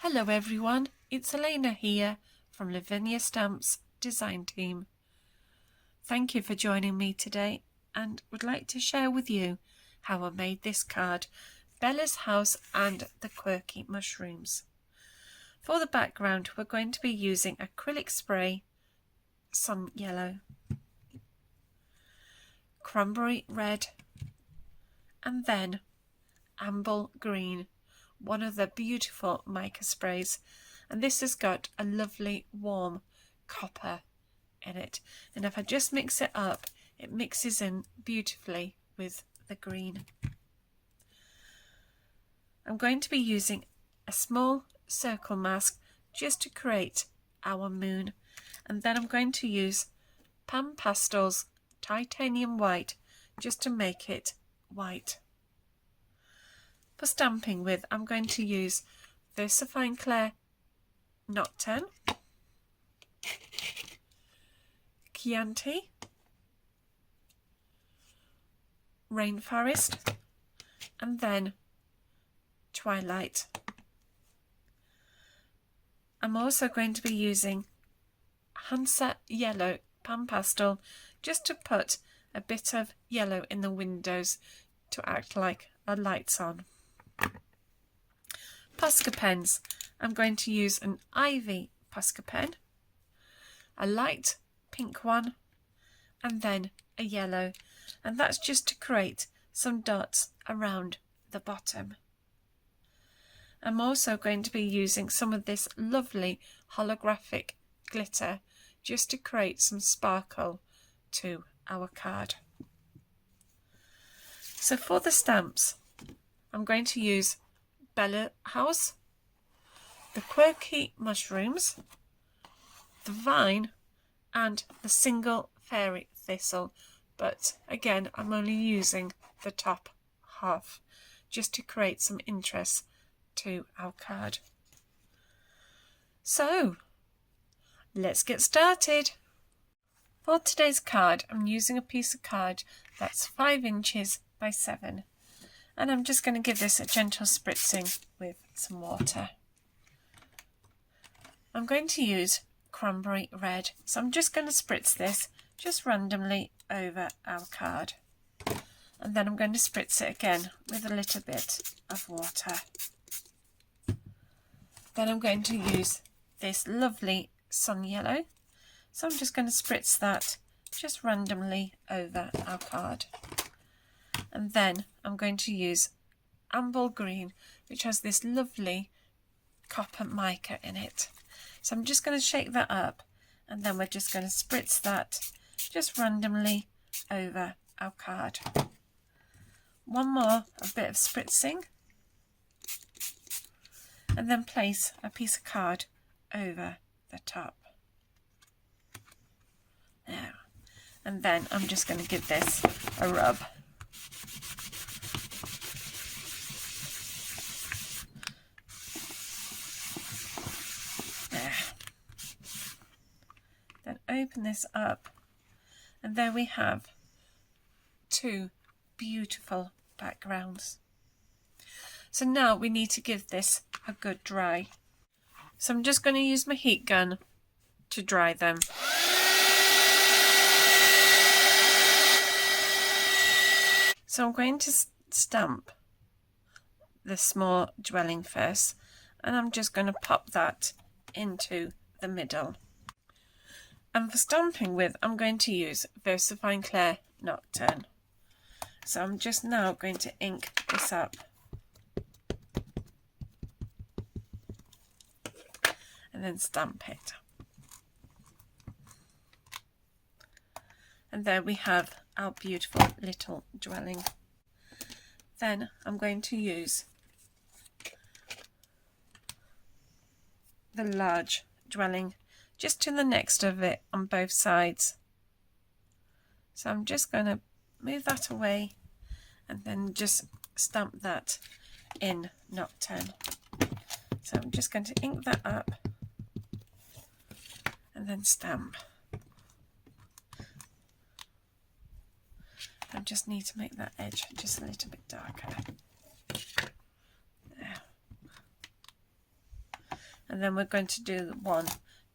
Hello everyone, it's Eleana here from Lavinia Stamps Design Team. Thank you for joining me today and would like to share with you how I made this card, Bella's House and the Quirky Mushrooms. For the background we're going to be using acrylic spray, sun yellow, cranberry red and then amber green, one of the beautiful mica sprays, and this has got a lovely warm copper in it, and if I just mix it up it mixes in beautifully with the green. I'm going to be using a small circle mask just to create our moon, and then I'm going to use Pan Pastel's titanium white just to make it white. For stamping with, I'm going to use Versafine Clair Nocturne, Chianti, Rainforest, and then Twilight. I'm also going to be using Hansa Yellow Pan Pastel just to put a bit of yellow in the windows to act like a lights on. Posca Pens, I'm going to use an Ivy Posca pen, a light pink one, and then a yellow, and that's just to create some dots around the bottom. I'm also going to be using some of this lovely holographic glitter just to create some sparkle to our card. So for the stamps, I'm going to use Bella's House, the Quirky Mushrooms, the Vine, and the Single Fairy Thistle, but again I'm only using the top half just to create some interest to our card. So let's get started. For today's card I'm using a piece of card that's 5 inches by 7. And I'm just going to give this a gentle spritzing with some water. I'm going to use cranberry red, so I'm just going to spritz this just randomly over our card. And then I'm going to spritz it again with a little bit of water. Then I'm going to use this lovely sun yellow, so I'm just going to spritz that just randomly over our card. And then I'm going to use amber green, which has this lovely copper mica in it. So I'm just going to shake that up, and then we're just going to spritz that just randomly over our card. One more, a bit of spritzing, and then place a piece of card over the top. Now, and then I'm just going to give this a rub. Then open this up, and there we have 2 beautiful backgrounds. So now we need to give this a good dry. So I'm just going to use my heat gun to dry them. So I'm going to stamp the small dwelling first, and I'm just going to pop that into the middle. And for stamping with, I'm going to use Versafine Clair Nocturne. So I'm just now going to ink this up. And then stamp it. And there we have our beautiful little dwelling. Then I'm going to use the large dwelling just to the next of it on both sides. So I'm just going to move that away and then just stamp that in Nocturne. So I'm just going to ink that up and then stamp. I just need to make that edge just a little bit darker. There. and then we're going to do one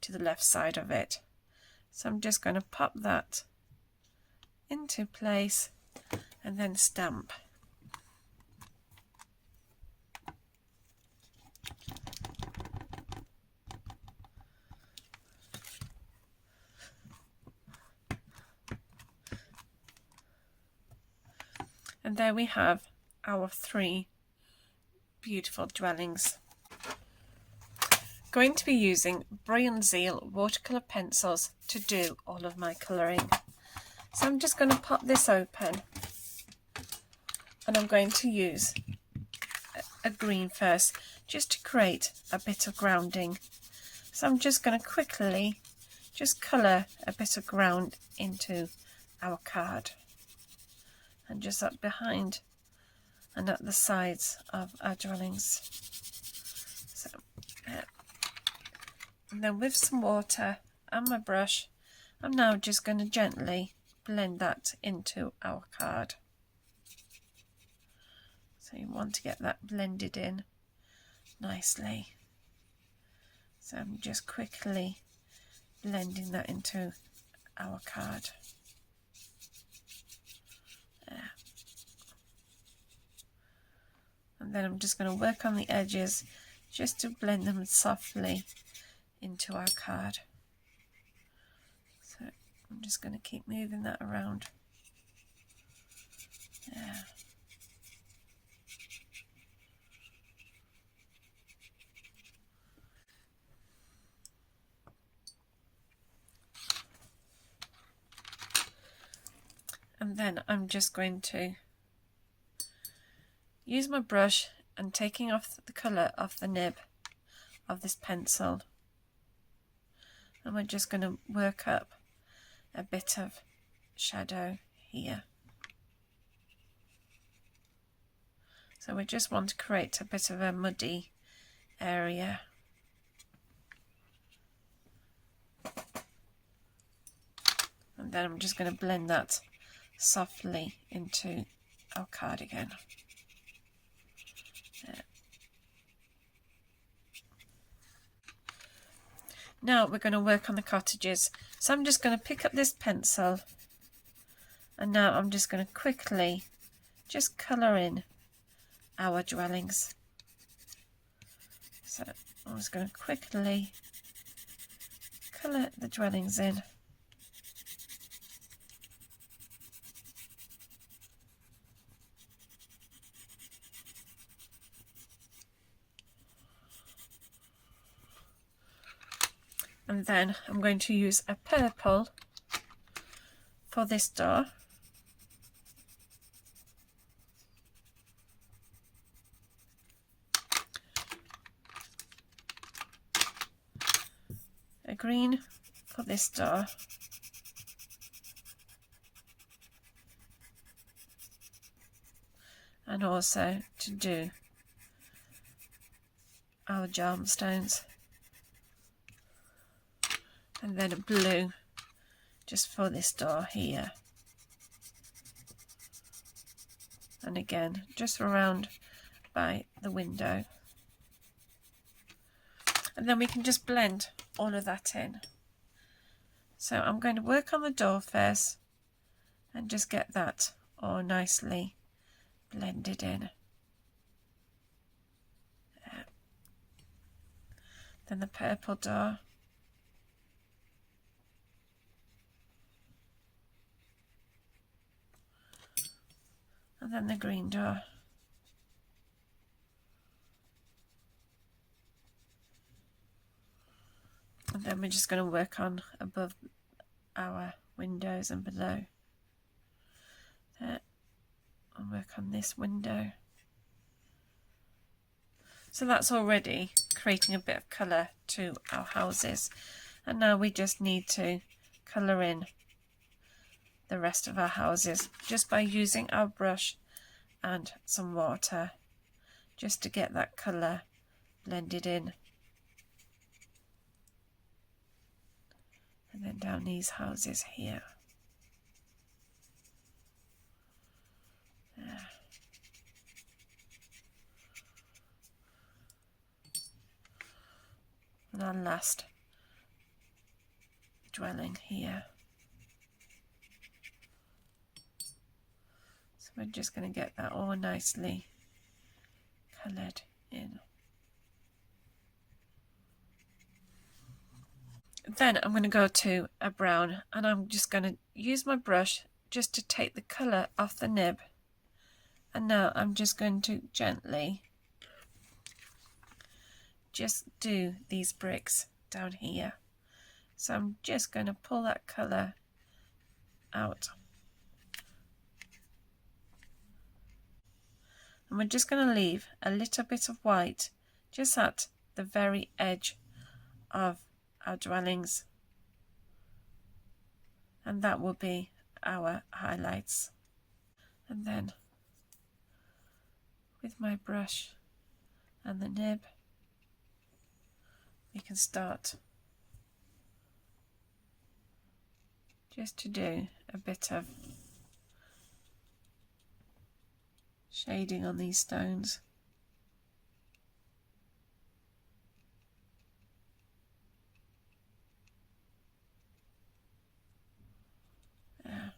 to the left side of it. So I'm just going to pop that into place and then stamp. And there we have our 3 beautiful dwellings. Going to be using Bruynzeel Watercolour Pencils to do all of my colouring. So I'm just going to pop this open, and I'm going to use a green first just to create a bit of grounding. So I'm just going to quickly just colour a bit of ground into our card, and just up behind and at the sides of our dwellings. So, and then with some water and my brush, I'm now just going to gently blend that into our card. So you want to get that blended in nicely. So I'm just quickly blending that into our card. There. And then I'm just going to work on the edges just to blend them softly into our card. So I'm just going to keep moving that around. There. And then I'm just going to use my brush and taking off the colour off the nib of this pencil. And we're just going to work up a bit of shadow here. So we just want to create a bit of a muddy area. And then I'm just going to blend that softly into our card again. There. Now we're going to work on the cottages. So I'm just going to pick up this pencil, and now I'm just going to quickly just colour in our dwellings. So I'm just going to quickly colour the dwellings in. And then I'm going to use a purple for this door. A green for this door. And also to do our gemstones. And then a blue just for this door here. And again, just around by the window. And then we can just blend all of that in. So I'm going to work on the door first and just get that all nicely blended in. There. Then the purple door. And then the green door. And then we're just going to work on above our windows and below. There. And work on this window. So that's already creating a bit of colour to our houses. And now we just need to colour in the rest of our houses just by using our brush and some water just to get that colour blended in. And then down these houses here. There. and our last dwelling here. So we're just going to get that all nicely coloured in. Then I'm going to go to a brown, and I'm just going to use my brush just to take the colour off the nib. And now I'm just going to gently just do these bricks down here. So I'm just going to pull that colour out. And we're just going to leave a little bit of white just at the very edge of our dwellings. And that will be our highlights. And then with my brush and the nib, we can start just to do a bit of shading on these stones. Yeah.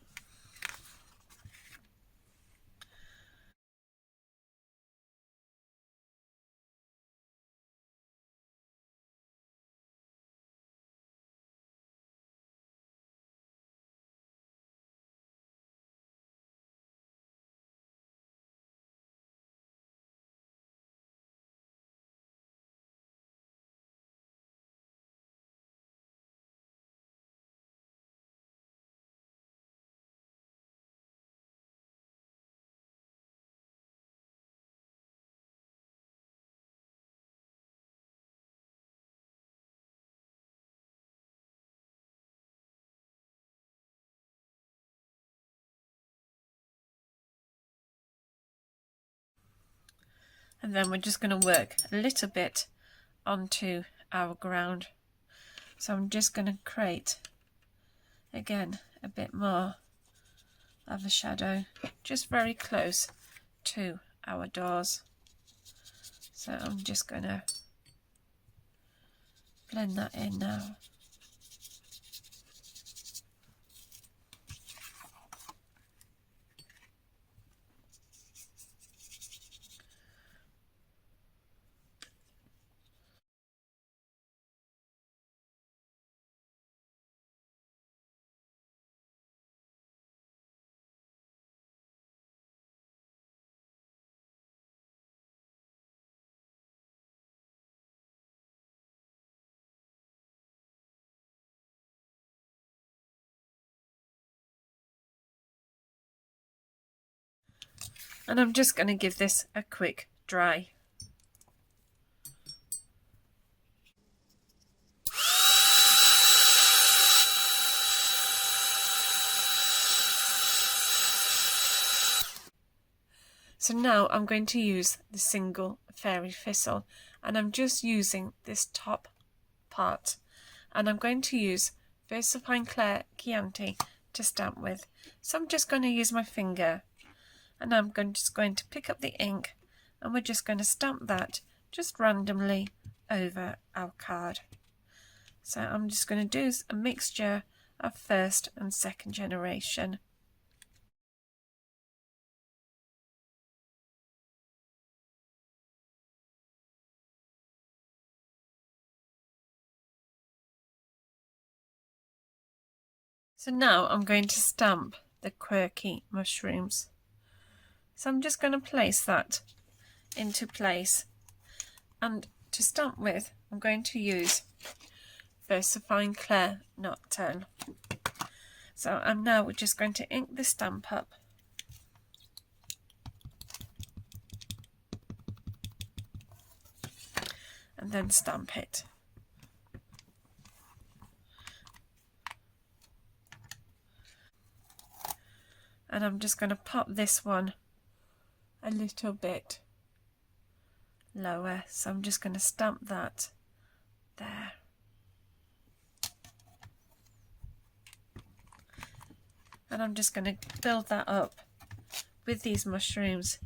And then we're just going to work a little bit onto our ground. So I'm just going to create again a bit more of a shadow just very close to our doors. So I'm just going to blend that in now. And I'm just going to give this a quick dry. So now I'm going to use the single fairy thistle, and I'm just using this top part, and I'm going to use Versafine Clair Chianti to stamp with. So I'm just going to use my finger, and I'm just going to pick up the ink, and we're just going to stamp that just randomly over our card. So I'm just going to do a mixture of first and second generation. So now I'm going to stamp the Quirky mushrooms. So I'm just going to place that into place, and to stamp with I'm going to use Versafine Clair Nocturne. So I'm now just going to ink the stamp up. And then stamp it. And I'm just going to pop this one a little bit lower, so I'm just going to stamp that there. And I'm just going to build that up with these mushrooms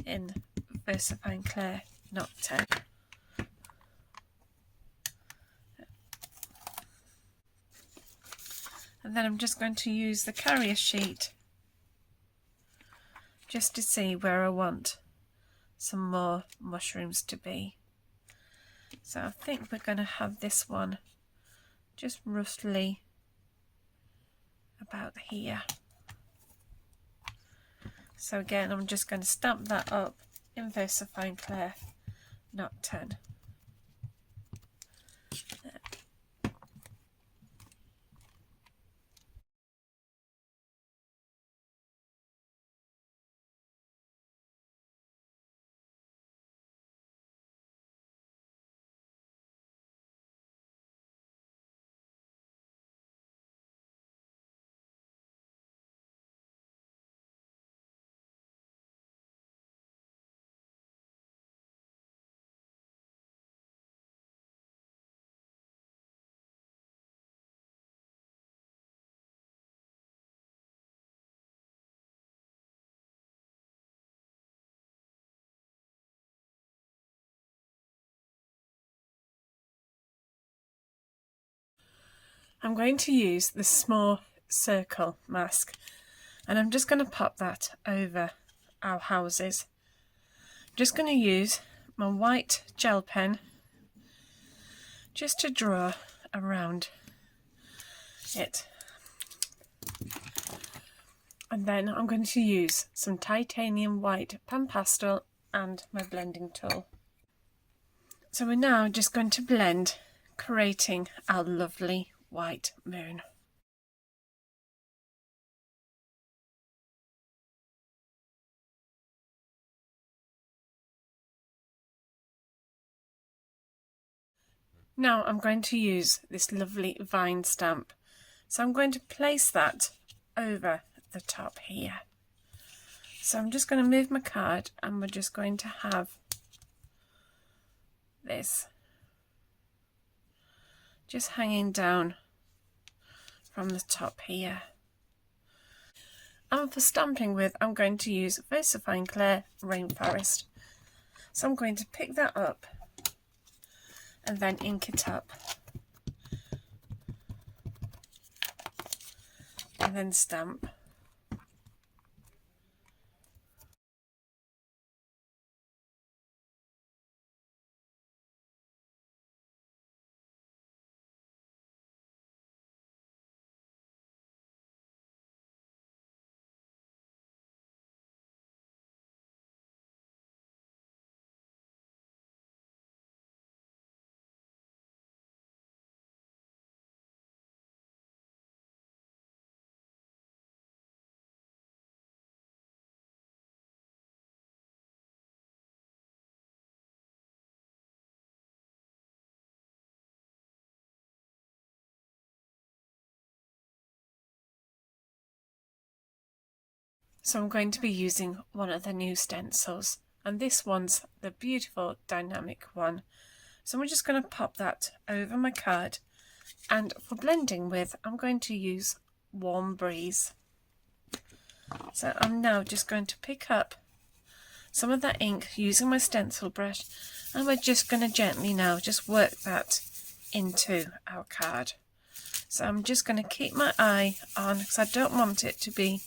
in Versafine Clair Nocturne. And then I'm just going to use the carrier sheet just to see where I want some more mushrooms to be. So I think we're going to have this one just roughly about here. So again, I'm just going to stamp that up in Versafine Clair Knot 10. I'm going to use the small circle mask, and I'm just going to pop that over our houses. I'm just going to use my white gel pen just to draw around it, and then I'm going to use some titanium white pan pastel and my blending tool. So we're now just going to blend, creating our lovely white moon. Now I'm going to use this lovely vine stamp, so I'm going to place that over the top here. So I'm just going to move my card, and we're just going to have this just hanging down from the top here. And for stamping with, I'm going to use Versafine Clair Rainforest. So I'm going to pick that up and then ink it up, and then stamp. So I'm going to be using one of the new stencils, and this one's the beautiful dynamic one. So we're just going to pop that over my card, and for blending with, I'm going to use Warm Breeze. So I'm now just going to pick up some of that ink using my stencil brush, and we're just going to gently now just work that into our card. So I'm just going to keep my eye on, because I don't want it to be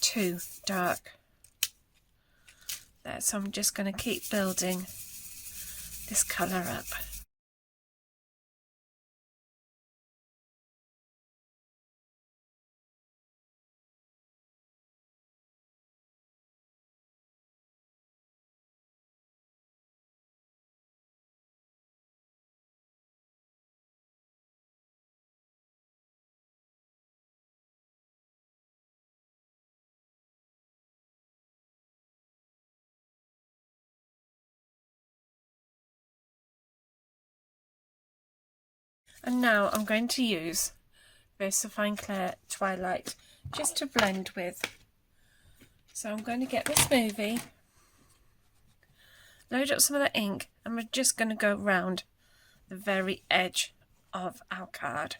too dark there. So I'm just going to keep building this colour up. And now I'm going to use Versafine Clair Twilight just to blend with. So I'm going to get my smoothie, load up some of that ink, and we're just going to go round the very edge of our card.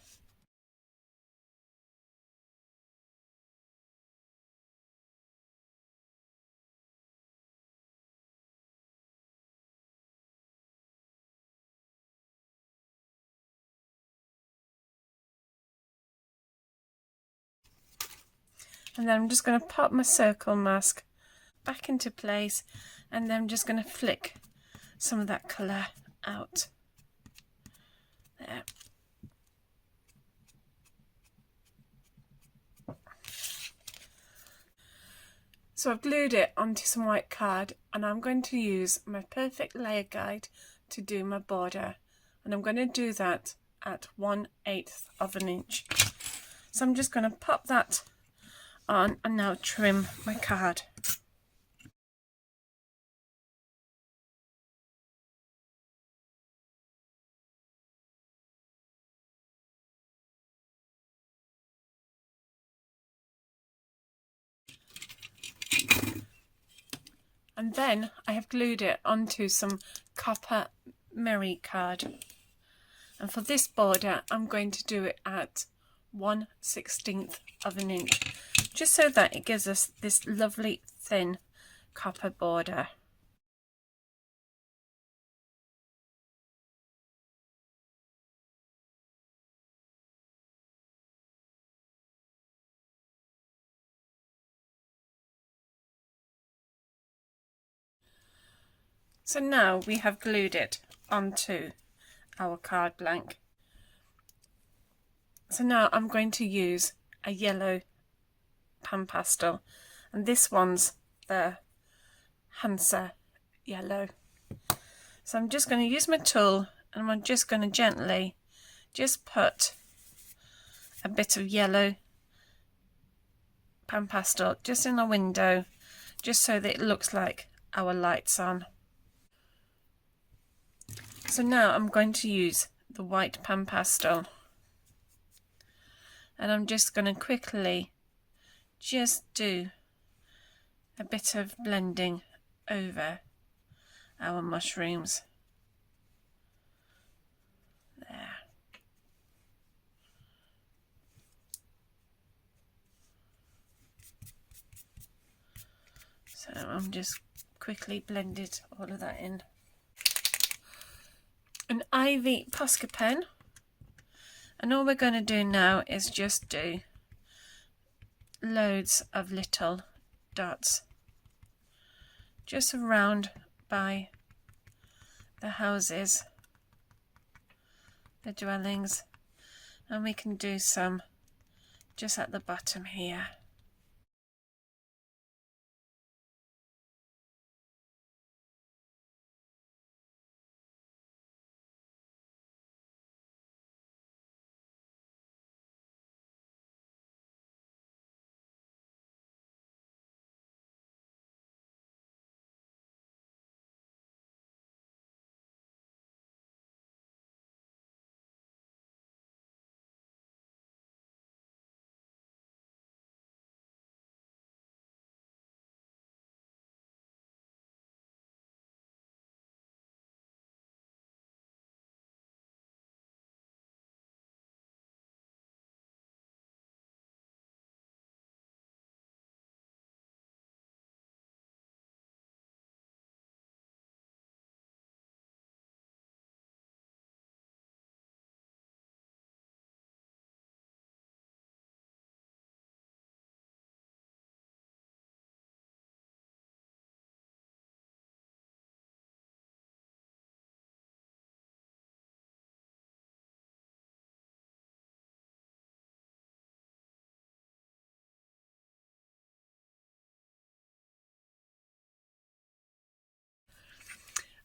And then I'm just going to pop my circle mask back into place, and then I'm just going to flick some of that colour out. There. So I've glued it onto some white card, and I'm going to use my Perfect Layer Guide to do my border, and I'm going to do that at 1/8 of an inch. So I'm just going to pop that on and now trim my card. And then I have glued it onto some copper Mary card. And for this border, I'm going to do it at 1/16 of an inch, just so that it gives us this lovely thin copper border. So now we have glued it onto our card blank. So now I'm going to use a yellow pan pastel, and this one's the Hansa yellow. So I'm just going to use my tool, and I'm just going to gently just put a bit of yellow pan pastel just in the window, just so that it looks like our lights on. So now I'm going to use the white pan pastel, and I'm just going to quickly just do a bit of blending over our mushrooms. There. So I'm just quickly blended all of that in. An Ivy Posca pen, and all we're going to do now is just do loads of little dots just around by the houses, the dwellings, and we can do some just at the bottom here.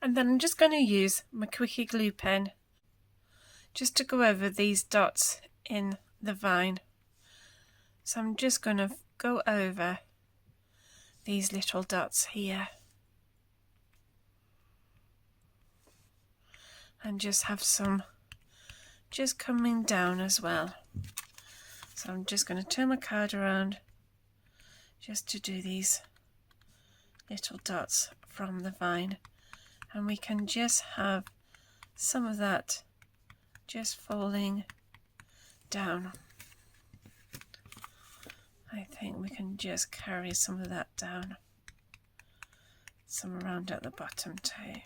And then I'm just going to use my Quirky glue pen just to go over these dots in the vine. So I'm just going to go over these little dots here and just have some just coming down as well. So I'm just going to turn my card around just to do these little dots from the vine, and we can just have some of that just falling down. I think we can just carry some of that down, some around at the bottom too.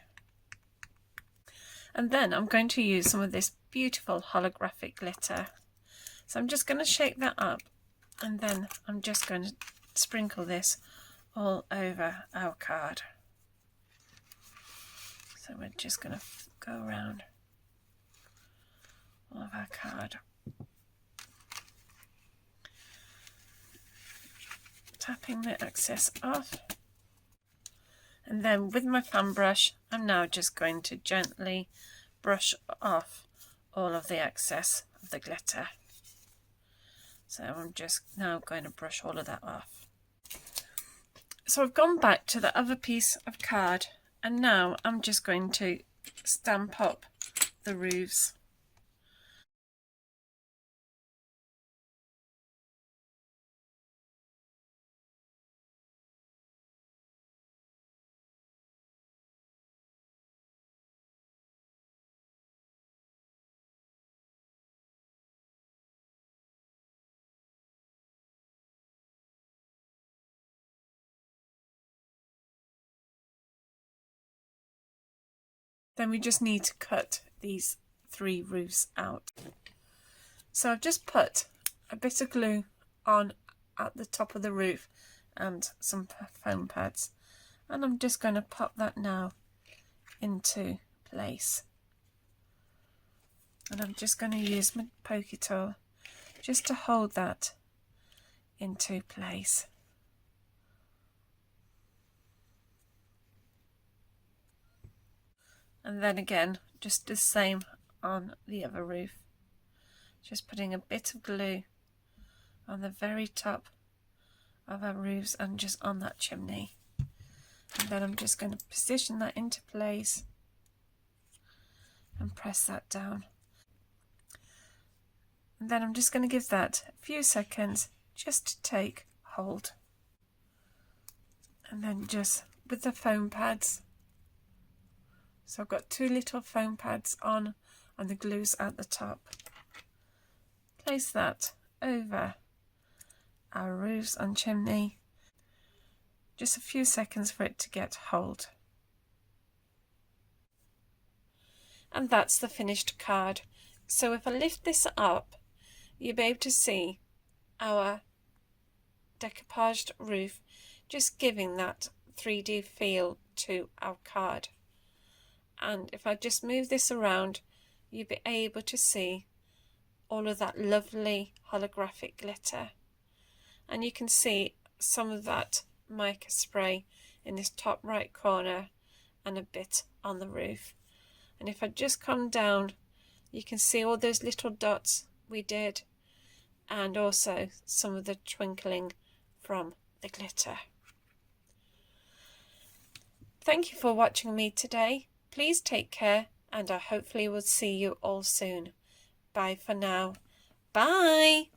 And then I'm going to use some of this beautiful holographic glitter. So I'm just going to shake that up And then I'm just going to sprinkle this all over our card. So we're just going to go around all of our card. Tapping the excess off. And then with my fan brush, I'm now just going to gently brush off all of the excess of the glitter. So I'm just now going to brush all of that off. So I've gone back to the other piece of card, and now I'm just going to stamp up the roofs. Then we just need to cut these 3 roofs out. So I've just put a bit of glue on at the top of the roof and some foam pads, and I'm just going to pop that now into place. And I'm just going to use my pokey tool just to hold that into place. And then again, just the same on the other roof. Just putting a bit of glue on the very top of our roofs and just on that chimney. And then I'm just going to position that into place and press that down. And then I'm just going to give that a few seconds just to take hold. And then just with the foam pads. So I've got 2 little foam pads on and the glue's at the top. Place that over our roofs and chimney. Just a few seconds for it to get hold. And that's the finished card. So if I lift this up, you'll be able to see our decoupaged roof, just giving that 3D feel to our card. And if I just move this around, you'll be able to see all of that lovely holographic glitter. And you can see some of that mica spray in this top right corner and a bit on the roof. And if I just come down, you can see all those little dots we did, and also some of the twinkling from the glitter. Thank you for watching me today. Please take care, and I hopefully will see you all soon. Bye for now. Bye!